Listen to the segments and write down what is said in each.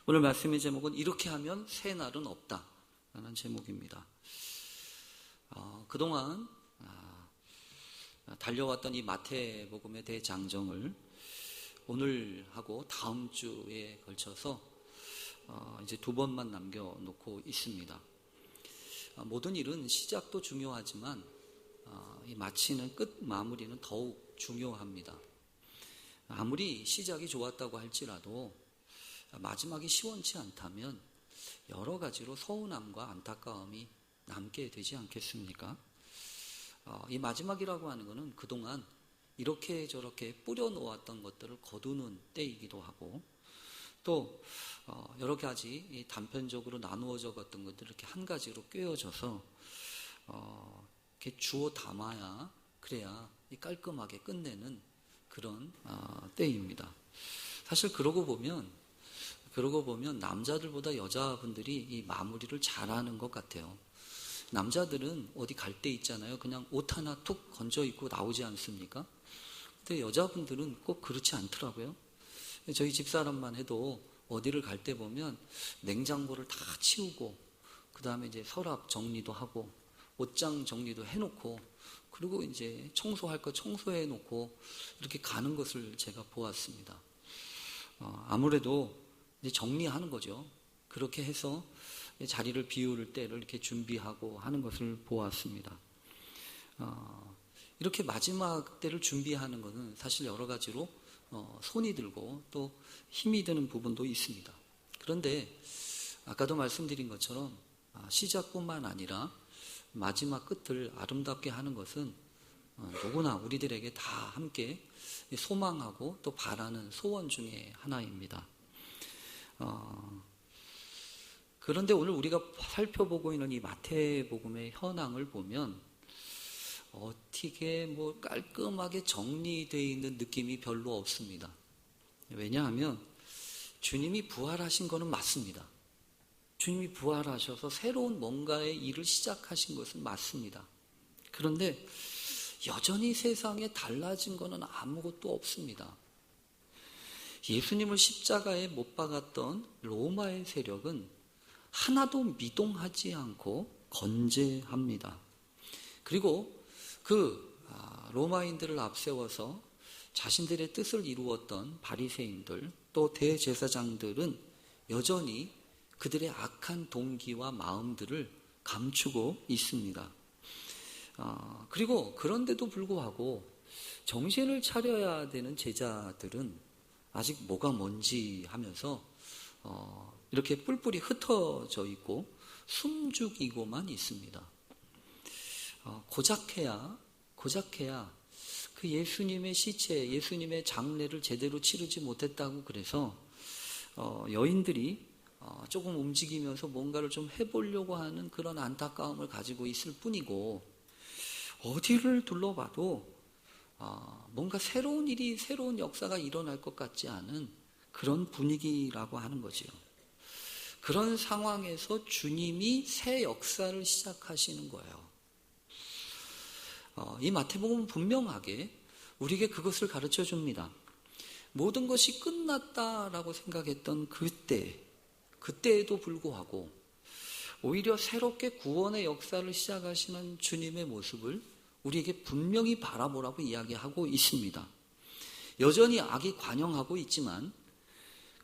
오늘 말씀의 제목은 이렇게 하면 새 날은 없다 라는 제목입니다. 그동안 달려왔던 이 마태복음의 대장정을 오늘하고 다음 주에 걸쳐서 이제 두 번만 남겨놓고 있습니다. 모든 일은 시작도 중요하지만 이 마치는 끝 마무리는 더욱 중요합니다. 아무리 시작이 좋았다고 할지라도 마지막이 시원치 않다면 여러 가지로 서운함과 안타까움이 남게 되지 않겠습니까? 이 마지막이라고 하는 것은 그동안 이렇게 저렇게 뿌려놓았던 것들을 거두는 때이기도 하고, 또 여러 가지 단편적으로 나누어져 갔던 것들을 이렇게 한 가지로 꿰어져서 이렇게 주워 담아야, 그래야 깔끔하게 끝내는 그런 때입니다. 사실 그러고 보면 남자들보다 여자분들이 이 마무리를 잘하는 것 같아요. 남자들은 어디 갈 때 있잖아요. 그냥 옷 하나 툭 건져 입고 나오지 않습니까? 근데 여자분들은 꼭 그렇지 않더라고요. 저희 집사람만 해도 어디를 갈 때 보면 냉장고를 다 치우고, 그 다음에 이제 서랍 정리도 하고, 옷장 정리도 해놓고, 그리고 이제 청소할 거 청소해 놓고 이렇게 가는 것을 제가 보았습니다. 아무래도 이제 정리하는 거죠. 그렇게 해서 자리를 비울 때를 이렇게 준비하고 하는 것을 보았습니다. 이렇게 마지막 때를 준비하는 것은 사실 여러 가지로 손이 들고 또 힘이 드는 부분도 있습니다. 그런데 아까도 말씀드린 것처럼 시작뿐만 아니라 마지막 끝을 아름답게 하는 것은 누구나 우리들에게 다 함께 소망하고 또 바라는 소원 중에 하나입니다. 그런데 오늘 우리가 살펴보고 있는 이 마태복음의 현황을 보면 어떻게 깔끔하게 정리되어 있는 느낌이 별로 없습니다. 왜냐하면 주님이 부활하신 것은 맞습니다. 주님이 부활하셔서 새로운 뭔가의 일을 시작하신 것은 맞습니다. 그런데 여전히 세상에 달라진 것은 아무것도 없습니다. 예수님을 십자가에 못 박았던 로마의 세력은 하나도 미동하지 않고 건재합니다. 그리고 그 로마인들을 앞세워서 자신들의 뜻을 이루었던 바리새인들 또 대제사장들은 여전히 그들의 악한 동기와 마음들을 감추고 있습니다. 그리고 그런데도 불구하고 정신을 차려야 되는 제자들은 아직 뭐가 뭔지 하면서 이렇게 뿔뿔이 흩어져 있고 숨죽이고만 있습니다. 고작해야 그 예수님의 시체, 예수님의 장례를 제대로 치르지 못했다고 그래서 여인들이 조금 움직이면서 뭔가를 좀 해보려고 하는 그런 안타까움을 가지고 있을 뿐이고, 어디를 둘러봐도 뭔가 새로운 일이, 새로운 역사가 일어날 것 같지 않은 그런 분위기라고 하는 거죠. 그런 상황에서 주님이 새 역사를 시작하시는 거예요. 이 마태복음은 분명하게 우리에게 그것을 가르쳐 줍니다. 모든 것이 끝났다라고 생각했던 그때에도 불구하고 오히려 새롭게 구원의 역사를 시작하시는 주님의 모습을 우리에게 분명히 바라보라고 이야기하고 있습니다. 여전히 악이 관영하고 있지만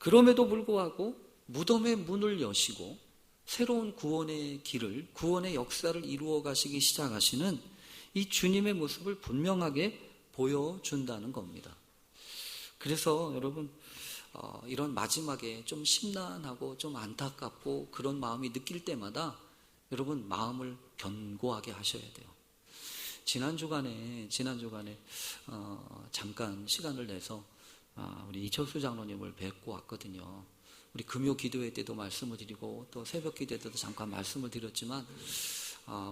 그럼에도 불구하고 무덤의 문을 여시고 새로운 구원의 길을, 구원의 역사를 이루어 가시기 시작하시는 이 주님의 모습을 분명하게 보여준다는 겁니다. 그래서 여러분, 이런 마지막에 좀 심란하고 좀 안타깝고 그런 마음이 느낄 때마다 여러분 마음을 견고하게 하셔야 돼요. 지난 주간에 잠깐 시간을 내서 우리 이철수 장로님을 뵙고 왔거든요. 우리 금요 기도회 때도 말씀을 드리고 또 새벽 기도회 때도 잠깐 말씀을 드렸지만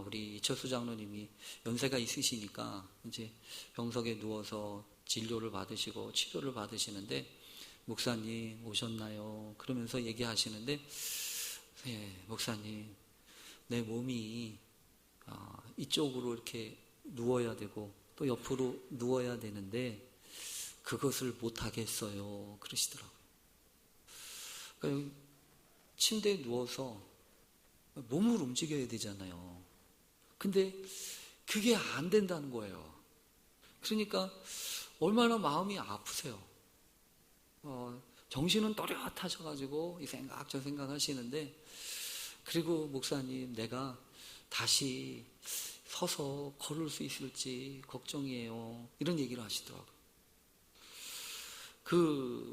우리 이철수 장로님이 연세가 있으시니까 이제 병석에 누워서 진료를 받으시고 치료를 받으시는데, 목사님 오셨나요? 그러면서 얘기하시는데, 예, 목사님, 내 몸이 이쪽으로 이렇게 누워야 되고 또 옆으로 누워야 되는데 그것을 못하겠어요. 그러시더라고요. 그러니까 침대에 누워서 몸을 움직여야 되잖아요. 근데 그게 안 된다는 거예요. 그러니까 얼마나 마음이 아프세요. 정신은 또렷하셔가지고 이 생각 저 생각 하시는데, 그리고 목사님 내가 다시 서서 걸을 수 있을지 걱정이에요, 이런 얘기를 하시더라고요.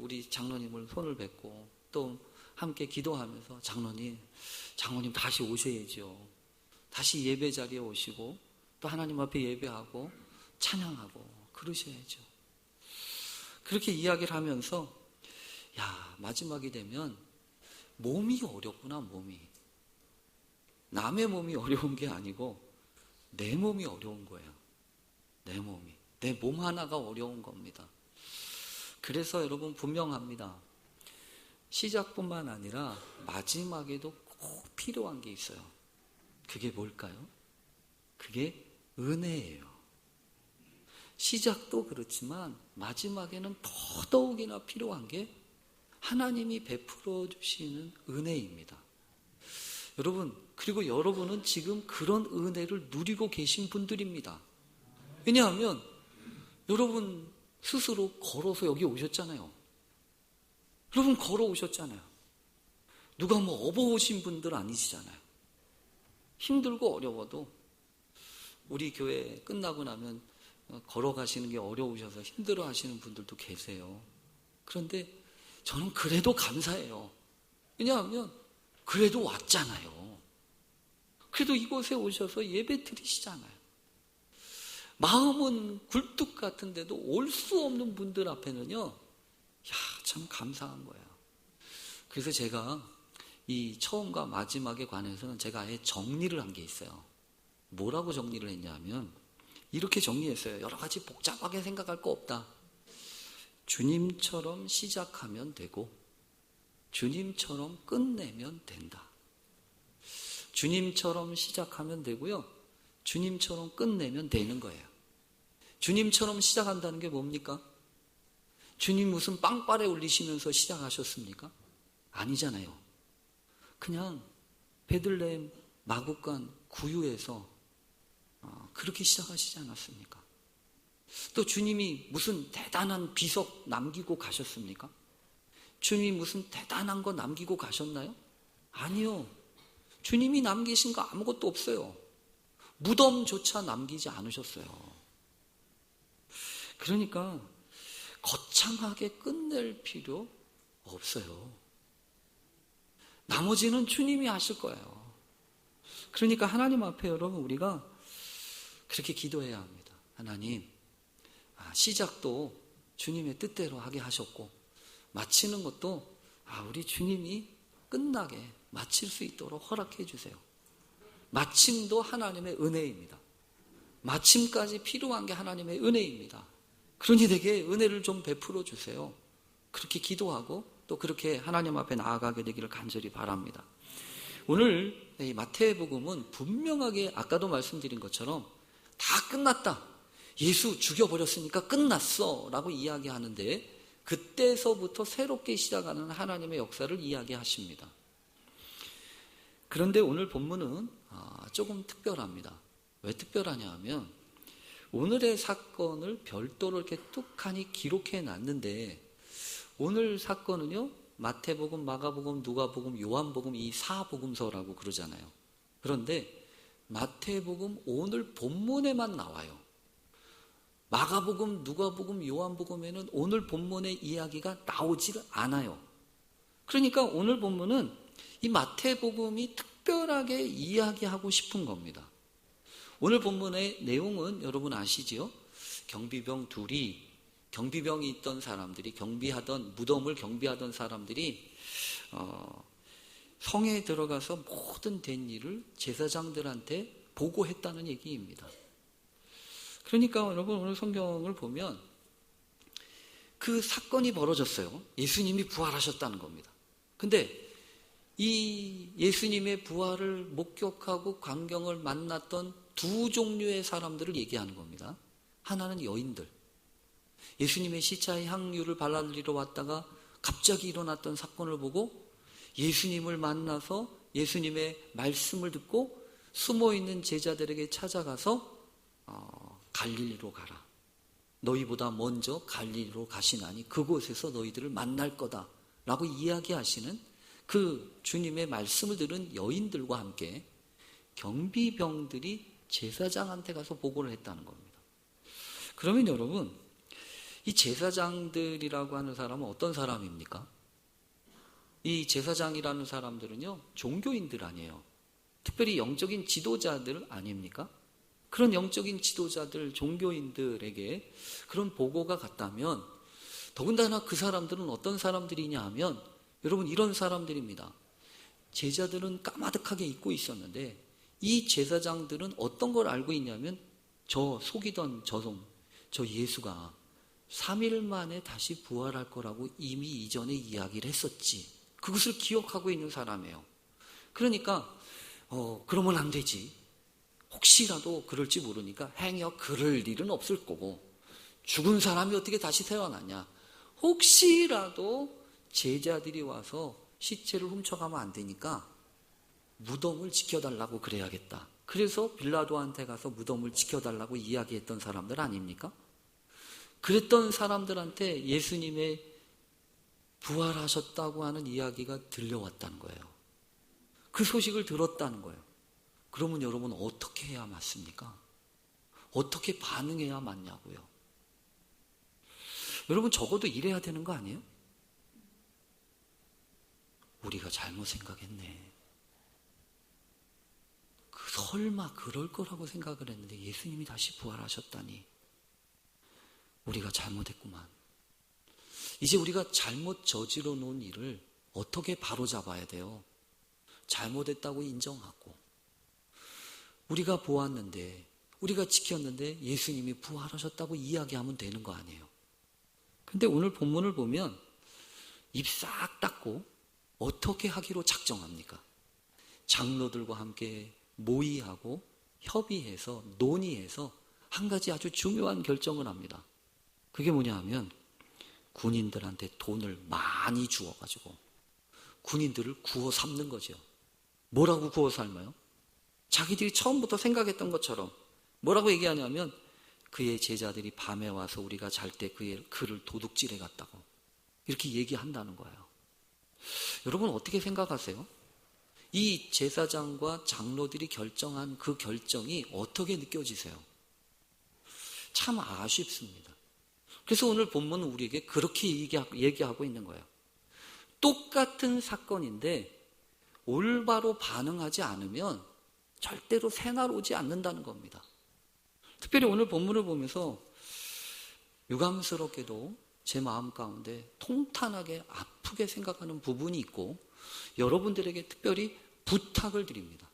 우리 장로님을 손을 뵙고 또 함께 기도하면서 장로님 다시 오셔야죠. 다시 예배 자리에 오시고 또 하나님 앞에 예배하고 찬양하고 그러셔야죠. 그렇게 이야기를 하면서 마지막이 되면 몸이 어렵구나. 몸이 남의 몸이 어려운 게 아니고 내 몸이 어려운 거예요. 내 몸 하나가 어려운 겁니다. 그래서 여러분 분명합니다. 시작뿐만 아니라 마지막에도 꼭 필요한 게 있어요. 그게 뭘까요? 그게 은혜예요. 시작도 그렇지만 마지막에는 더더욱이나 필요한 게 하나님이 베풀어 주시는 은혜입니다. 여러분, 그리고 여러분은 지금 그런 은혜를 누리고 계신 분들입니다. 왜냐하면 여러분 스스로 걸어서 여기 오셨잖아요. 여러분 걸어오셨잖아요. 누가 업어오신 분들 아니시잖아요. 힘들고 어려워도 우리 교회 끝나고 나면 걸어가시는 게 어려우셔서 힘들어 하시는 분들도 계세요. 그런데 저는 그래도 감사해요. 왜냐하면 그래도 왔잖아요. 그래도 이곳에 오셔서 예배 드리시잖아요. 마음은 굴뚝 같은데도 올 수 없는 분들 앞에는요, 참 감사한 거예요. 그래서 제가 이 처음과 마지막에 관해서는 제가 아예 정리를 한 게 있어요. 뭐라고 정리를 했냐면 이렇게 정리했어요. 여러 가지 복잡하게 생각할 거 없다. 주님처럼 시작하면 되고 주님처럼 끝내면 된다. 주님처럼 시작하면 되고요, 주님처럼 끝내면 되는 거예요. 주님처럼 시작한다는 게 뭡니까? 주님 무슨 빵빠레 올리시면서 시작하셨습니까? 아니잖아요. 그냥 베들레헴 마구간 구유에서 그렇게 시작하시지 않았습니까? 또 주님이 무슨 대단한 비석 남기고 가셨습니까? 주님이 무슨 대단한 거 남기고 가셨나요? 아니요. 주님이 남기신 거 아무것도 없어요. 무덤조차 남기지 않으셨어요. 그러니까 거창하게 끝낼 필요 없어요. 나머지는 주님이 하실 거예요. 그러니까 하나님 앞에 여러분 우리가 그렇게 기도해야 합니다. 하나님, 시작도 주님의 뜻대로 하게 하셨고 마치는 것도 우리 주님이 끝나게 마칠 수 있도록 허락해 주세요. 마침도 하나님의 은혜입니다. 마침까지 필요한 게 하나님의 은혜입니다. 그러니 내게 은혜를 좀 베풀어 주세요. 그렇게 기도하고 또 그렇게 하나님 앞에 나아가게 되기를 간절히 바랍니다. 오늘 이 마태복음은 분명하게 아까도 말씀드린 것처럼 다 끝났다, 예수 죽여버렸으니까 끝났어 라고 이야기하는데, 그때서부터 새롭게 시작하는 하나님의 역사를 이야기하십니다. 그런데 오늘 본문은 조금 특별합니다. 왜 특별하냐 하면 오늘의 사건을 별도로 이렇게 뚝하니 기록해 놨는데, 오늘 사건은요, 마태복음, 마가복음, 누가복음, 요한복음 이 4복음서라고 그러잖아요. 그런데 마태복음 오늘 본문에만 나와요. 마가복음, 누가복음, 요한복음에는 오늘 본문의 이야기가 나오질 않아요. 그러니까 오늘 본문은 이 마태복음이 특별하게 이야기하고 싶은 겁니다. 오늘 본문의 내용은 여러분 아시지요? 경비병 둘이, 경비병이 있던 사람들이, 무덤을 경비하던 사람들이 성에 들어가서 모든 된 일을 제사장들한테 보고했다는 얘기입니다. 그러니까 여러분 오늘 성경을 보면 그 사건이 벌어졌어요. 예수님이 부활하셨다는 겁니다. 근데 이 예수님의 부활을 목격하고 광경을 만났던 두 종류의 사람들을 얘기하는 겁니다. 하나는 여인들, 예수님의 시차의 향유를 발라드리러 왔다가 갑자기 일어났던 사건을 보고 예수님을 만나서 예수님의 말씀을 듣고 숨어있는 제자들에게 찾아가서 갈릴리로 가라. 너희보다 먼저 갈릴리로 가시나니 그곳에서 너희들을 만날 거다 라고 이야기하시는 그 주님의 말씀을 들은 여인들과 함께 경비병들이 제사장한테 가서 보고를 했다는 겁니다. 그러면 여러분, 이 제사장들이라고 하는 사람은 어떤 사람입니까? 이 제사장이라는 사람들은요, 종교인들 아니에요. 특별히 영적인 지도자들 아닙니까? 그런 영적인 지도자들, 종교인들에게 그런 보고가 갔다면, 더군다나 그 사람들은 어떤 사람들이냐 하면, 여러분, 이런 사람들입니다. 제자들은 까마득하게 잊고 있었는데, 이 제사장들은 어떤 걸 알고 있냐면, 저 속이던 저 예수가 3일 만에 다시 부활할 거라고 이미 이전에 이야기를 했었지. 그것을 기억하고 있는 사람이에요. 그러니까 그러면 안 되지. 혹시라도 그럴지 모르니까 행여 그럴 일은 없을 거고, 죽은 사람이 어떻게 다시 태어나냐. 혹시라도 제자들이 와서 시체를 훔쳐가면 안 되니까 무덤을 지켜달라고 그래야겠다. 그래서 빌라도한테 가서 무덤을 지켜달라고 이야기했던 사람들 아닙니까? 그랬던 사람들한테 예수님의 부활하셨다고 하는 이야기가 들려왔다는 거예요. 그 소식을 들었다는 거예요. 그러면 여러분 어떻게 해야 맞습니까? 어떻게 반응해야 맞냐고요? 여러분 적어도 이래야 되는 거 아니에요? 우리가 잘못 생각했네. 설마 그럴 거라고 생각을 했는데 예수님이 다시 부활하셨다니. 우리가 잘못했구만. 이제 우리가 잘못 저지러 놓은 일을 어떻게 바로잡아야 돼요? 잘못했다고 인정하고, 우리가 보았는데, 우리가 지켰는데 예수님이 부활하셨다고 이야기하면 되는 거 아니에요? 근데 오늘 본문을 보면 입 싹 닫고 어떻게 하기로 작정합니까? 장로들과 함께 모의하고 협의해서 논의해서 한 가지 아주 중요한 결정을 합니다. 그게 뭐냐 하면 군인들한테 돈을 많이 주어가지고 군인들을 구워 삶는 거죠. 뭐라고 구워 삶아요? 자기들이 처음부터 생각했던 것처럼 뭐라고 얘기하냐면, 그의 제자들이 밤에 와서 우리가 잘 때 그를 도둑질해 갔다고 이렇게 얘기한다는 거예요. 여러분 어떻게 생각하세요? 이 제사장과 장로들이 결정한 그 결정이 어떻게 느껴지세요? 참 아쉽습니다. 그래서 오늘 본문은 우리에게 그렇게 얘기하고 있는 거예요. 똑같은 사건인데 올바로 반응하지 않으면 절대로 새날 오지 않는다는 겁니다. 특별히 오늘 본문을 보면서 유감스럽게도 제 마음 가운데 통탄하게 아프게 생각하는 부분이 있고, 여러분들에게 특별히 부탁을 드립니다.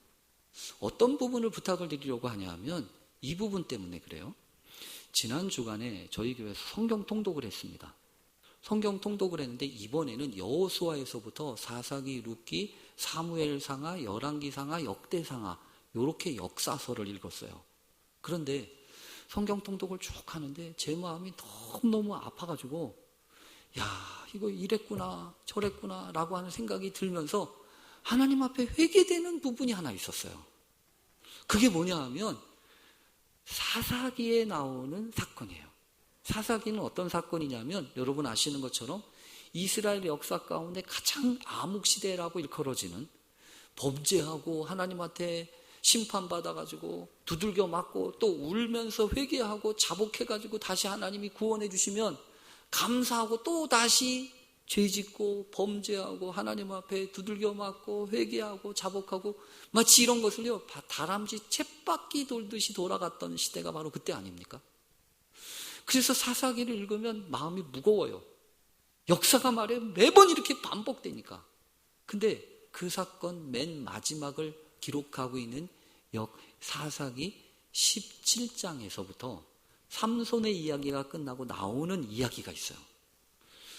어떤 부분을 부탁을 드리려고 하냐 하면 이 부분 때문에 그래요. 지난 주간에 저희 교회에서 성경 통독을 했습니다. 성경 통독을 했는데 이번에는 여호수아에서부터 사사기, 룻기, 사무엘상하, 열왕기상하, 역대상하 이렇게 역사서를 읽었어요. 그런데 성경 통독을 쭉 하는데 제 마음이 너무너무 아파가지고, 야, 이거 이랬구나 저랬구나 라고 하는 생각이 들면서 하나님 앞에 회개되는 부분이 하나 있었어요. 그게 뭐냐 하면 사사기에 나오는 사건이에요. 사사기는 어떤 사건이냐면 여러분 아시는 것처럼 이스라엘 역사 가운데 가장 암흑시대라고 일컬어지는, 범죄하고 하나님한테 심판받아가지고 두들겨 맞고 또 울면서 회개하고 자복해가지고 다시 하나님이 구원해 주시면 감사하고 또 다시 죄짓고 범죄하고 하나님 앞에 두들겨 맞고 회개하고 자복하고 마치 이런 것을요 다람쥐 쳇바퀴 돌듯이 돌아갔던 시대가 바로 그때 아닙니까? 그래서 사사기를 읽으면 마음이 무거워요. 역사가 말해 매번 이렇게 반복되니까. 근데 그 사건 맨 마지막을 기록하고 있는 사사기 17장에서부터 삼손의 이야기가 끝나고 나오는 이야기가 있어요.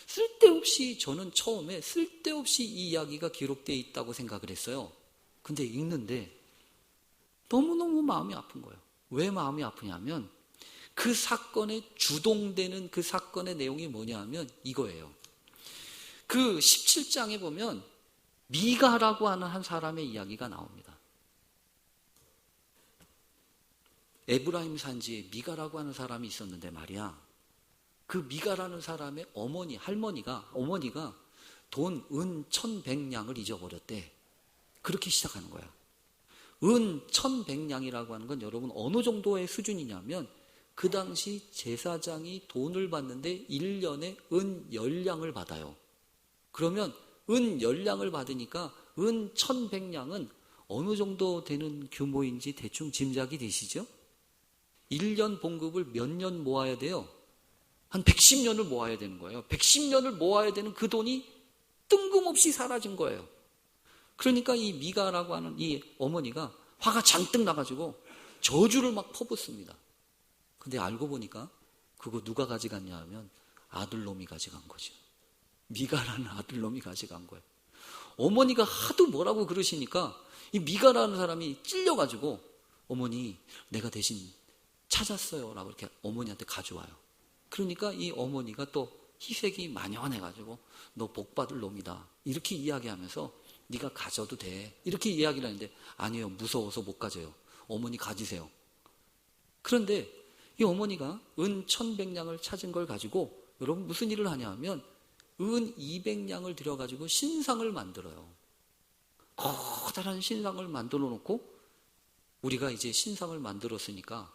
쓸데없이, 저는 처음에 쓸데없이 이 이야기가 기록되어 있다고 생각을 했어요. 근데 읽는데 너무너무 마음이 아픈 거예요. 왜 마음이 아프냐면 그 사건에 주동되는 그 사건의 내용이 뭐냐 하면 이거예요. 그 17장에 보면 미가라고 하는 한 사람의 이야기가 나옵니다. 에브라임 산지에 미가라고 하는 사람이 있었는데 말이야. 그 미가라는 사람의 어머니가 돈 은 1,100냥을 잊어버렸대. 그렇게 시작하는 거야. 은 1,100냥이라고 하는 건 여러분 어느 정도의 수준이냐면 그 당시 제사장이 돈을 받는데 1년에 은 10냥을 받아요. 그러면 은 10냥을 받으니까 은 1,100냥은 어느 정도 되는 규모인지 대충 짐작이 되시죠? 1년 봉급을 몇 년 모아야 돼요? 한 110년을 모아야 되는 거예요. 110년을 모아야 되는 그 돈이 뜬금없이 사라진 거예요. 그러니까 이 미가라고 하는 이 어머니가 화가 잔뜩 나가지고 저주를 막 퍼붓습니다. 근데 알고 보니까 그거 누가 가져갔냐 하면 아들놈이 가져간 거죠. 미가라는 아들놈이 가져간 거예요. 어머니가 하도 뭐라고 그러시니까 이 미가라는 사람이 찔려가지고 어머니 내가 대신 찾았어요 라고 이렇게 어머니한테 가져와요. 그러니까 이 어머니가 또 희색이 만연해가지고 너 복받을 놈이다 이렇게 이야기하면서 네가 가져도 돼 이렇게 이야기를 하는데 아니에요 무서워서 못 가져요. 어머니 가지세요. 그런데 이 어머니가 은 1,100냥을 찾은 걸 가지고 여러분 무슨 일을 하냐 하면 은 200냥을 들여가지고 신상을 만들어요. 커다란 신상을 만들어 놓고 우리가 이제 신상을 만들었으니까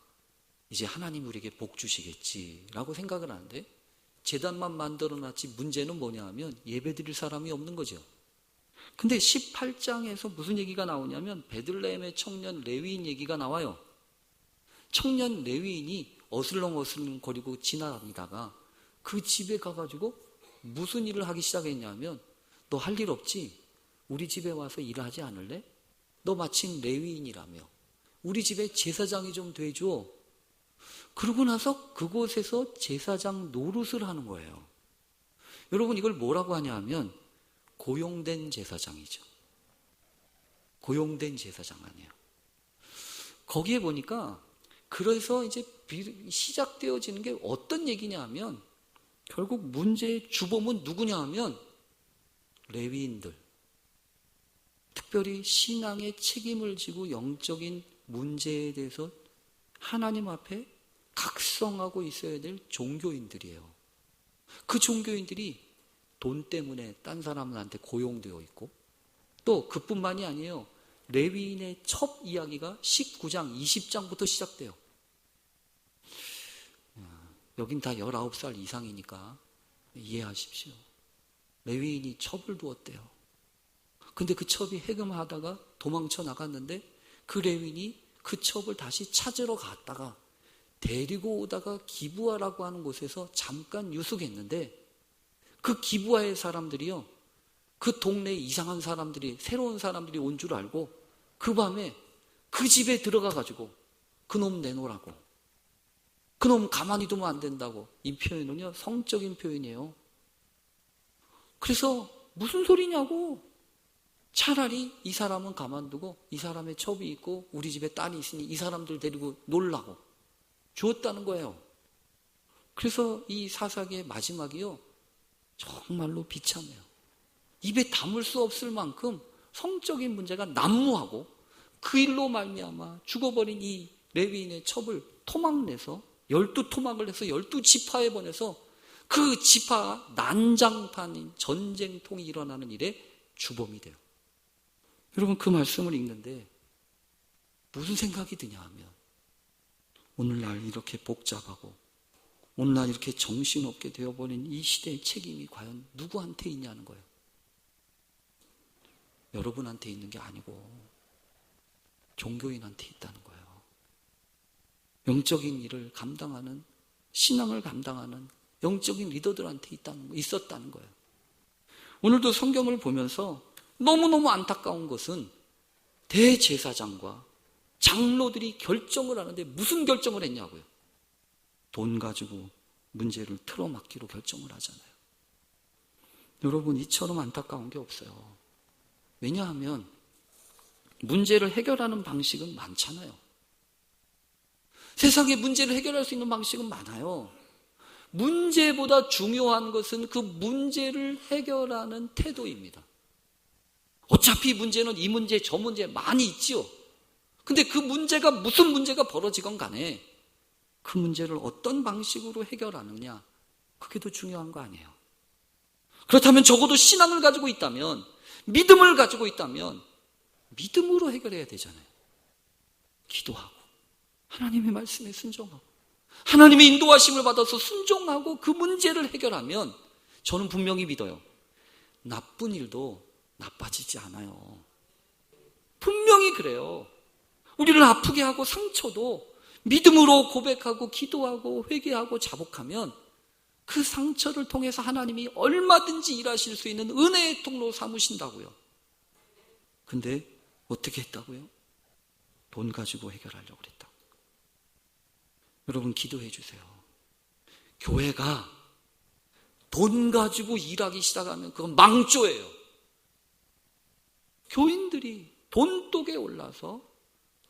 이제 하나님 우리에게 복 주시겠지라고 생각을 하는데 제단만 만들어놨지 문제는 뭐냐 하면 예배드릴 사람이 없는 거죠. 근데 18장에서 무슨 얘기가 나오냐면 베들레헴의 청년 레위인 얘기가 나와요. 청년 레위인이 어슬렁어슬렁 거리고 지나다니다가 그 집에 가가지고 무슨 일을 하기 시작했냐면 너 할 일 없지? 우리 집에 와서 일하지 않을래? 너 마침 레위인이라며 우리 집에 제사장이 좀 돼줘. 그러고 나서 그곳에서 제사장 노릇을 하는 거예요. 여러분 이걸 뭐라고 하냐 하면 고용된 제사장이죠. 고용된 제사장 아니에요. 거기에 보니까 그래서 이제 시작되어지는 게 어떤 얘기냐 하면 결국 문제의 주범은 누구냐 하면 레위인들. 특별히 신앙의 책임을 지고 영적인 문제에 대해서 하나님 앞에 각성하고 있어야 될 종교인들이에요. 그 종교인들이 돈 때문에 딴 사람한테 고용되어 있고 또 그뿐만이 아니에요. 레위인의 첩 이야기가 19장, 20장부터 시작돼요. 여긴 다 19살 이상이니까 이해하십시오. 레위인이 첩을 두었대요. 근데 그 첩이 해금하다가 도망쳐 나갔는데 그 레위인이 그 첩을 다시 찾으러 갔다가 데리고 오다가 기브아라고 하는 곳에서 잠깐 유숙했는데 그 기브아의 사람들이요. 그 동네에 이상한 사람들이 새로운 사람들이 온 줄 알고 그 밤에 그 집에 들어가가지고 그놈 내놓으라고 그놈 가만히 두면 안 된다고. 이 표현은요 성적인 표현이에요. 그래서 무슨 소리냐고. 차라리 이 사람은 가만두고 이 사람의 첩이 있고 우리 집에 딸이 있으니 이 사람들 데리고 놀라고 주었다는 거예요. 그래서 이 사사기의 마지막이요 정말로 비참해요. 입에 담을 수 없을 만큼 성적인 문제가 난무하고 그 일로 말미암아 죽어버린 이 레위인의 첩을 토막내서 12토막을 해서 12지파에 보내서 그 지파 난장판인 전쟁통이 일어나는 일에 주범이 돼요. 여러분 그 말씀을 읽는데 무슨 생각이 드냐 하면 오늘날 이렇게 복잡하고 오늘날 이렇게 정신없게 되어버린 이 시대의 책임이 과연 누구한테 있냐는 거예요. 여러분한테 있는 게 아니고 종교인한테 있다는 거예요. 영적인 일을 감당하는 신앙을 감당하는 영적인 리더들한테 있었다는 거예요. 오늘도 성경을 보면서 너무너무 안타까운 것은 대제사장과 장로들이 결정을 하는데 무슨 결정을 했냐고요. 돈 가지고 문제를 틀어막기로 결정을 하잖아요. 여러분 이처럼 안타까운 게 없어요. 왜냐하면 문제를 해결하는 방식은 많잖아요. 세상에 문제를 해결할 수 있는 방식은 많아요. 문제보다 중요한 것은 그 문제를 해결하는 태도입니다. 어차피 문제는 이 문제 저 문제 많이 있지요. 근데 그 문제가 무슨 문제가 벌어지건 간에 그 문제를 어떤 방식으로 해결하느냐, 그게 더 중요한 거 아니에요. 그렇다면 적어도 신앙을 가지고 있다면, 믿음을 가지고 있다면 믿음으로 해결해야 되잖아요. 기도하고 하나님의 말씀에 순종하고 하나님의 인도하심을 받아서 순종하고 그 문제를 해결하면 저는 분명히 믿어요. 나쁜 일도 나빠지지 않아요. 분명히 그래요. 우리를 아프게 하고 상처도 믿음으로 고백하고 기도하고 회개하고 자복하면 그 상처를 통해서 하나님이 얼마든지 일하실 수 있는 은혜의 통로 삼으신다고요. 근데 어떻게 했다고요? 돈 가지고 해결하려고 그랬다. 여러분 기도해 주세요. 교회가 돈 가지고 일하기 시작하면 그건 망조예요. 교인들이 돈독에 올라서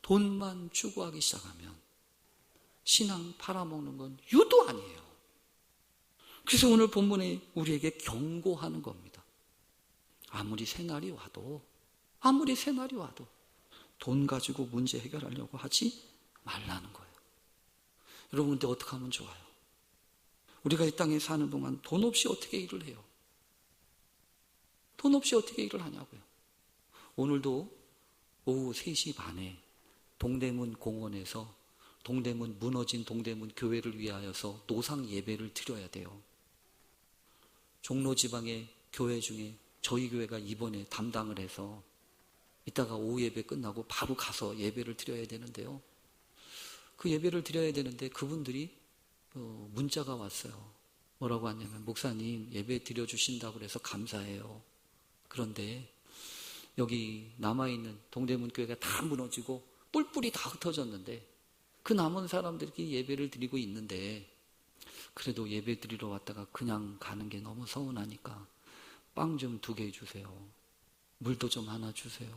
돈만 추구하기 시작하면 신앙 팔아먹는 건 유도 아니에요. 그래서 오늘 본문에 우리에게 경고하는 겁니다. 아무리 새날이 와도 돈 가지고 문제 해결하려고 하지 말라는 거예요. 여러분 근데 어떻게 하면 좋아요? 우리가 이 땅에 사는 동안 돈 없이 어떻게 일을 해요? 돈 없이 어떻게 일을 하냐고요. 오늘도 오후 3시 반에 동대문 공원에서 무너진 동대문 교회를 위하여서 노상 예배를 드려야 돼요. 종로 지방의 교회 중에 저희 교회가 이번에 담당을 해서 이따가 오후 예배 끝나고 바로 가서 예배를 드려야 되는데요. 그 예배를 드려야 되는데 그분들이 문자가 왔어요. 뭐라고 하냐면 목사님 예배 드려주신다고 해서 감사해요. 그런데 여기 남아있는 동대문 교회가 다 무너지고 뿔뿔이 다 흩어졌는데 그 남은 사람들이 예배를 드리고 있는데 그래도 예배 드리러 왔다가 그냥 가는 게 너무 서운하니까 빵 좀 2개 주세요. 물도 좀 하나 주세요.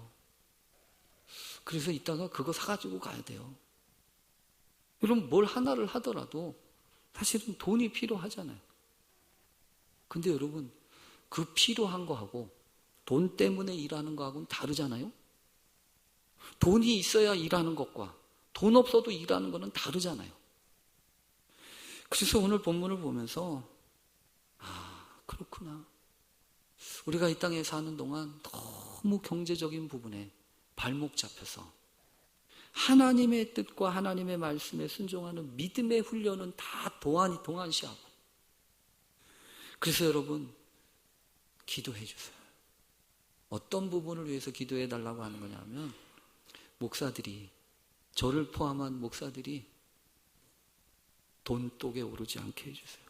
그래서 이따가 그거 사가지고 가야 돼요. 여러분 뭘 하나를 하더라도 사실은 돈이 필요하잖아요. 근데 여러분 그 필요한 거하고 돈 때문에 일하는 거하고는 다르잖아요. 돈이 있어야 일하는 것과 돈 없어도 일하는 거는 다르잖아요. 그래서 오늘 본문을 보면서 그렇구나. 우리가 이 땅에 사는 동안 너무 경제적인 부분에 발목 잡혀서 하나님의 뜻과 하나님의 말씀에 순종하는 믿음의 훈련은 다 동안시하고 그래서 여러분 기도해 주세요. 어떤 부분을 위해서 기도해 달라고 하는 거냐면 목사들이 저를 포함한 목사들이 돈독에 오르지 않게 해주세요.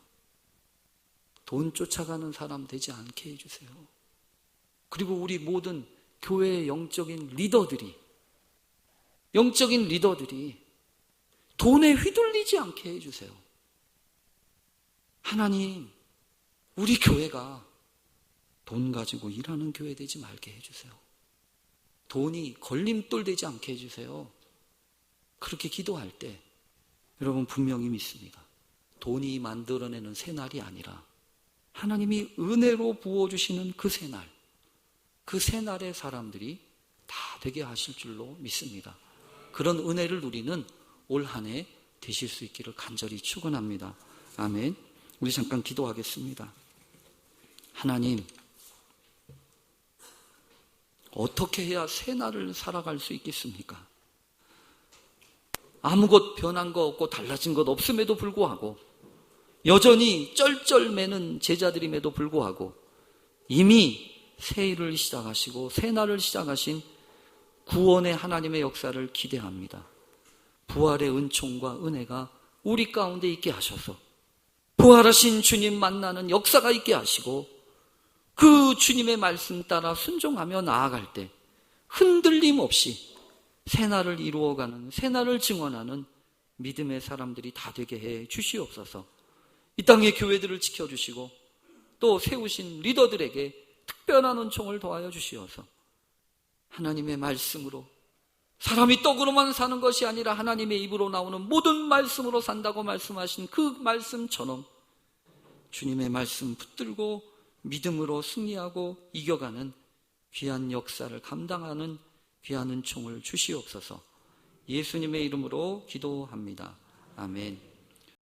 돈 쫓아가는 사람 되지 않게 해주세요. 그리고 우리 모든 교회의 영적인 리더들이 돈에 휘둘리지 않게 해주세요. 하나님, 우리 교회가 돈 가지고 일하는 교회 되지 말게 해주세요. 돈이 걸림돌 되지 않게 해주세요. 그렇게 기도할 때 여러분 분명히 믿습니다. 돈이 만들어내는 새날이 아니라 하나님이 은혜로 부어주시는 그 새날의 사람들이 다 되게 하실 줄로 믿습니다. 그런 은혜를 누리는 올 한 해 되실 수 있기를 간절히 축원합니다. 아멘. 우리 잠깐 기도하겠습니다. 하나님, 어떻게 해야 새날을 살아갈 수 있겠습니까? 아무것 변한 거 없고 달라진 것 없음에도 불구하고 여전히 쩔쩔매는 제자들임에도 불구하고 이미 새 일을 시작하시고 새 날을 시작하신 구원의 하나님의 역사를 기대합니다. 부활의 은총과 은혜가 우리 가운데 있게 하셔서 부활하신 주님 만나는 역사가 있게 하시고 그 주님의 말씀 따라 순종하며 나아갈 때 흔들림 없이 새날을 이루어가는 새날을 증언하는 믿음의 사람들이 다 되게 해 주시옵소서. 이 땅의 교회들을 지켜주시고 또 세우신 리더들에게 특별한 은총을 더하여 주시어서 하나님의 말씀으로 사람이 떡으로만 사는 것이 아니라 하나님의 입으로 나오는 모든 말씀으로 산다고 말씀하신 그 말씀처럼 주님의 말씀 붙들고 믿음으로 승리하고 이겨가는 귀한 역사를 감당하는 귀한 은총을 주시옵소서. 예수님의 이름으로 기도합니다. 아멘.